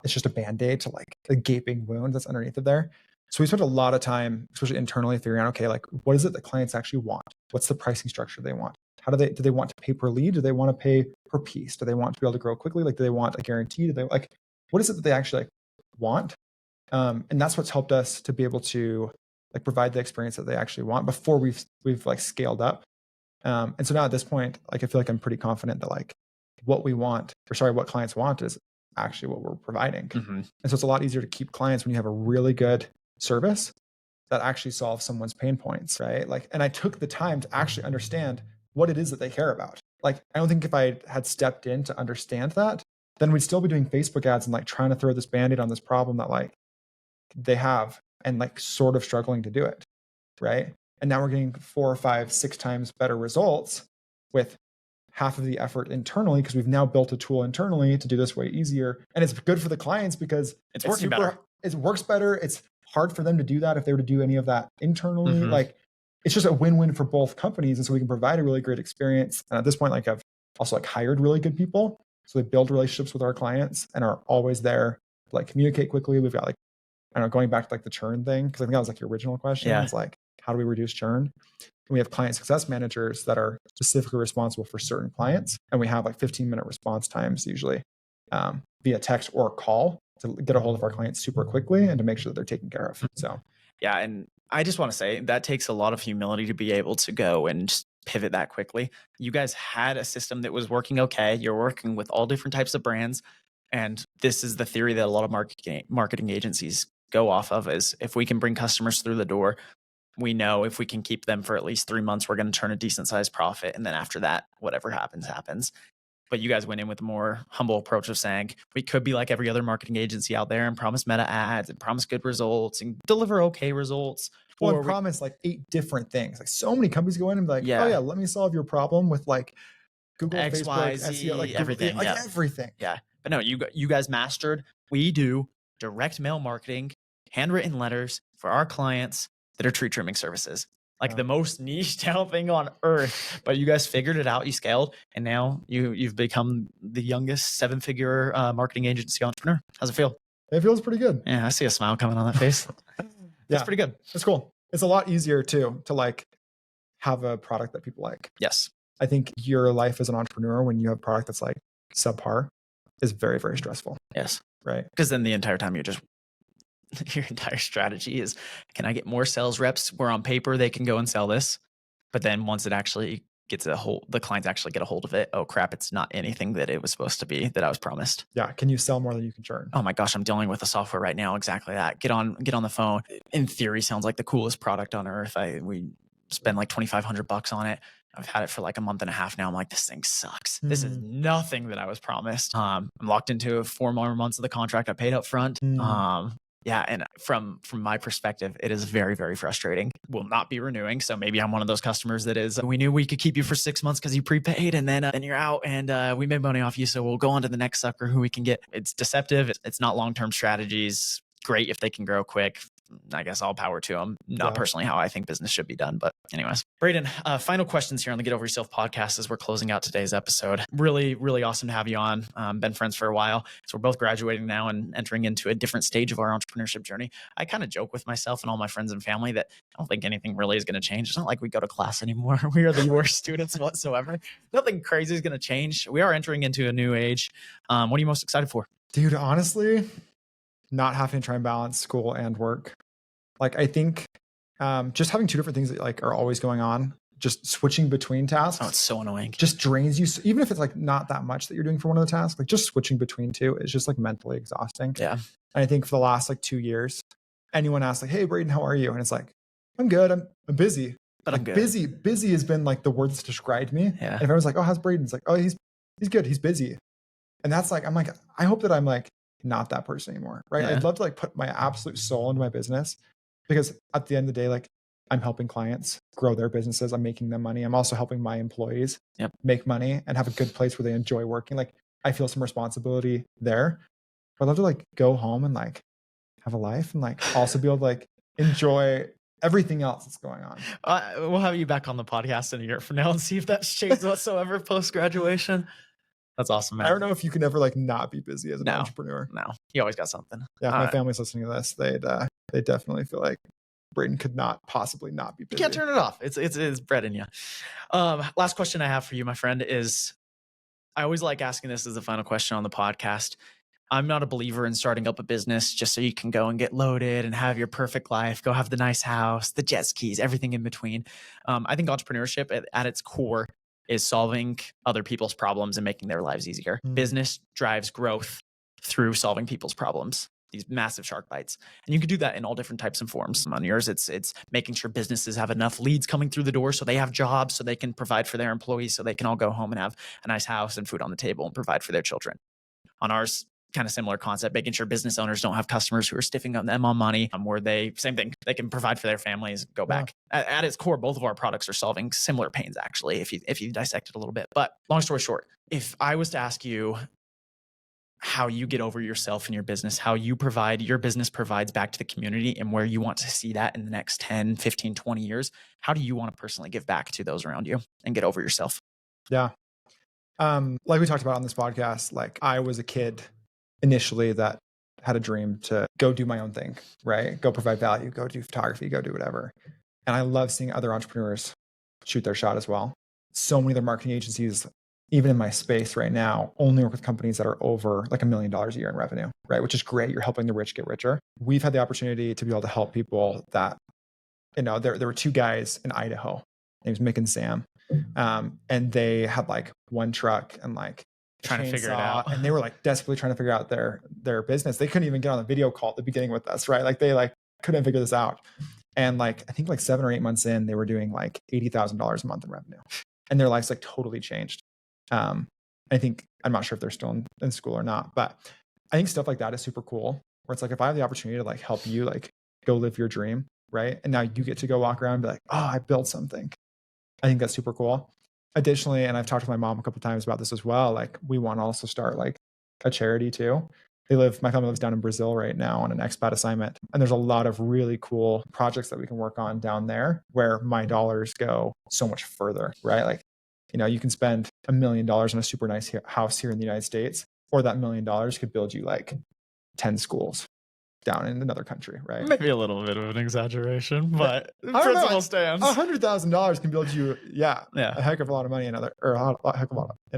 it's just a Band-Aid to like a gaping wound that's underneath of there. So we spent a lot of time, especially internally, figuring out, okay, like what is it that clients actually want? What's the pricing structure they want? Do they want to pay per lead? Do they want to pay per piece? Do they want to be able to grow quickly? Like, do they want a guarantee? Do they like, what is it that they actually like want? And that's what's helped us to be able to like provide the experience that they actually want before we've like scaled up. And so now at this point, like I feel like I'm pretty confident that like what clients want is actually what we're providing. Mm-hmm. And so it's a lot easier to keep clients when you have a really good service that actually solves someone's pain points, right? Like, and I took the time to actually understand what it is that they care about. Like, I don't think if I had stepped in to understand that, then we'd still be doing Facebook ads and like trying to throw this Band-Aid on this problem that like they have and like sort of struggling to do it, right? And now we're getting 4 or 5, 6 times better results with half of the effort internally because we've now built a tool internally to do this way easier. And it's good for the clients because it's working better. It works better. It's hard for them to do that if they were to do any of that internally. Mm-hmm. Like it's just a win-win for both companies. And so we can provide a really great experience. And at this point, like I've also like hired really good people. So they build relationships with our clients and are always there to like communicate quickly. We've got like, I don't know, going back to like the churn thing, because I think that was like your original question. Yeah. It's like, how do we reduce churn? And we have client success managers that are specifically responsible for certain clients. And we have like 15-minute response times usually via text or call to get a hold of our clients super quickly and to make sure that they're taken care of. So, yeah. And I just want to say that takes a lot of humility to be able to go and just pivot that quickly. You guys had a system that was working okay. You're working with all different types of brands. And this is the theory that a lot of marketing agencies go off of is if we can bring customers through the door, we know if we can keep them for at least 3 months, we're going to turn a decent sized profit. And then after that, whatever happens, happens. But you guys went in with a more humble approach of saying, we could be like every other marketing agency out there and promise meta ads and promise good results and deliver okay results. Well, and promise like 8 different things. Like so many companies go in and be like, oh yeah, let me solve your problem with like Google, X, Facebook, Y, Z, SEO, like everything. Google, like everything. Yeah. But no, you guys mastered. We do direct mail marketing, handwritten letters for our clients that are tree trimming services. Like the most niche down thing on earth, but you guys figured it out, you scaled, and now you've become the youngest 7-figure marketing agency entrepreneur. How's it feel? It feels pretty good. Yeah, I see a smile coming on that face. That's pretty good. It's cool. It's a lot easier too to like have a product that people like. Yes. I think your life as an entrepreneur, when you have a product that's like subpar, is very, very stressful. Yes. Right. Because then the entire time your entire strategy is, can I get more sales reps where on paper they can go and sell this? But then once it actually gets the clients actually get a hold of it. Oh crap, it's not anything that it was supposed to be, that I was promised. Yeah. Can you sell more than you can churn? Oh my gosh, I'm dealing with the software right now. Exactly that. Get on the phone. In theory, sounds like the coolest product on earth. We spend like $2,500 on it. I've had it for like a month and a half now. I'm like, this thing sucks. This is nothing that I was promised. I'm locked into 4 more months of the contract I paid up front. Yeah, and from my perspective, it is very, very frustrating. Will not be renewing, so maybe I'm one of those customers that is, we knew we could keep you for 6 months because you prepaid, and then you're out, and we made money off you, so we'll go on to the next sucker who we can get. It's deceptive. It's not long-term strategies. Great if they can grow quick. I guess all power to them. Not personally how I think business should be done, but anyways. Brayden, final questions here on the Get Over Yourself podcast as we're closing out today's episode. Really, really awesome to have you on. Been friends for a while. So we're both graduating now and entering into a different stage of our entrepreneurship journey. I kind of joke with myself and all my friends and family that I don't think anything really is going to change. It's not like we go to class anymore. We are the worst students whatsoever. Nothing crazy is going to change. We are entering into a new age. What are you most excited for? Dude, honestly, not having to try and balance school and work. Like, I think just having 2 different things that like are always going on, just switching between tasks. Oh, it's so annoying. Just drains you. Even if it's like not that much that you're doing for one of the tasks, like just switching between 2 is just like mentally exhausting. Yeah. And I think for the last like 2 years, anyone asks like, hey, Brayden, how are you? And it's like, I'm good. I'm busy. But like, I'm good. Busy has been like the word that's described me. Yeah. And if everyone's like, oh, how's Brayden? It's like, oh, he's good. He's busy. And that's like, I'm like, I hope that I'm like not that person anymore. Right. Yeah. I'd love to like put my absolute soul into my business, because at the end of the day, like I'm helping clients grow their businesses. I'm making them money. I'm also helping my employees make money and have a good place where they enjoy working. Like I feel some responsibility there. But I'd love to like go home and like have a life and like also be able to like enjoy everything else that's going on. We'll have you back on the podcast in a year from now and see if that's changed whatsoever post-graduation. That's awesome, man. I don't know if you can ever like not be busy as an entrepreneur. No, you always got something. Yeah, if my family's listening to this, they definitely feel like Brayden could not possibly not be busy. You can't turn it off. It's bred in you. Last question I have for you, my friend, is I always like asking this as the final question on the podcast. I'm not a believer in starting up a business just so you can go and get loaded and have your perfect life, go have the nice house, the jet skis, everything in between. I think entrepreneurship at its core is solving other people's problems and making their lives easier. Business drives growth through solving people's problems, these massive shark bites. And you can do that in all different types and forms. On yours, it's making sure businesses have enough leads coming through the door so they have jobs, so they can provide for their employees, so they can all go home and have a nice house and food on the table and provide for their children. On ours, kind of similar concept, making sure business owners don't have customers who are stiffing them on money, where same thing, they can provide for their families, go back. At its core, both of our products are solving similar pains, actually, if you dissect it a little bit. But long story short, if I was to ask you how you get over yourself in your business, how your business provides back to the community, and where you want to see that in the next 10, 15, 20 years, how do you want to personally give back to those around you and get over yourself? Yeah. Like we talked about on this podcast, like I was a kid initially that had a dream to go do my own thing, right? Go provide value, go do photography, go do whatever. And I love seeing other entrepreneurs shoot their shot as well. So many of the marketing agencies, even in my space right now, only work with companies that are over like $1 million a year in revenue, right? Which is great. You're helping the rich get richer. We've had the opportunity to be able to help people that, there were 2 guys in Idaho, names Mick and Sam. And they had like 1 truck and like trying to figure it out. And they were like desperately trying to figure out their business. They couldn't even get on a video call at the beginning with us, right? Like they like couldn't figure this out. And like, I think like 7 or 8 months in, they were doing like $80,000 a month in revenue, and their lives like totally changed. I think, I'm not sure if they're still in school or not, but I think stuff like that is super cool, where it's like, if I have the opportunity to like help you like go live your dream, right? And now you get to go walk around and be like, oh, I built something. I think that's super cool. Additionally, and I've talked to my mom a couple of times about this as well, like we want to also start like a charity too. My family lives down in Brazil right now on an expat assignment. And there's a lot of really cool projects that we can work on down there where my dollars go so much further, right? Like, you can spend $1 million on a super nice house here in the United States, or that $1 million could build you like 10 schools. down in another country, right? Maybe a little bit of an exaggeration, but the I don't know. principle stands. $100,000 can build you, Yeah. a heck of a lot of money in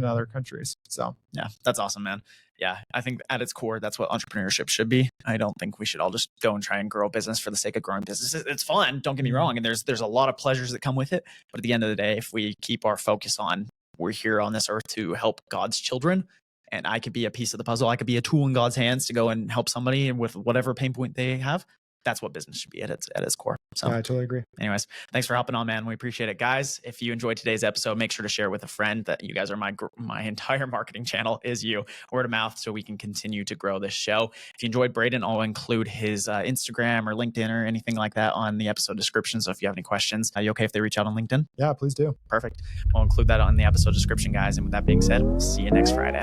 other countries. So Yeah, that's awesome, man. Yeah, I think at its core, that's what entrepreneurship should be. I don't think we should all just go and try and grow a business for the sake of growing businesses. It's fun, don't get me wrong, and there's a lot of pleasures that come with it. But at the end of the day, if we keep our focus on we're here on this earth to help God's children, and I could be a piece of the puzzle, I could be a tool in God's hands to go and help somebody with whatever pain point they have. That's what business should be at its core. So yeah, I totally agree. anyways, thanks for hopping on, man. We appreciate it. Guys, if you enjoyed today's episode, make sure to share with a friend that you guys are my entire marketing channel is you. Word of mouth so we can continue to grow this show. If you enjoyed Brayden, I'll include his Instagram or LinkedIn or anything like that on the episode description. So if you have any questions, are you okay if they reach out on LinkedIn? Yeah, please do. Perfect. I'll include that on the episode description, guys. And with that being said, we'll see you next Friday.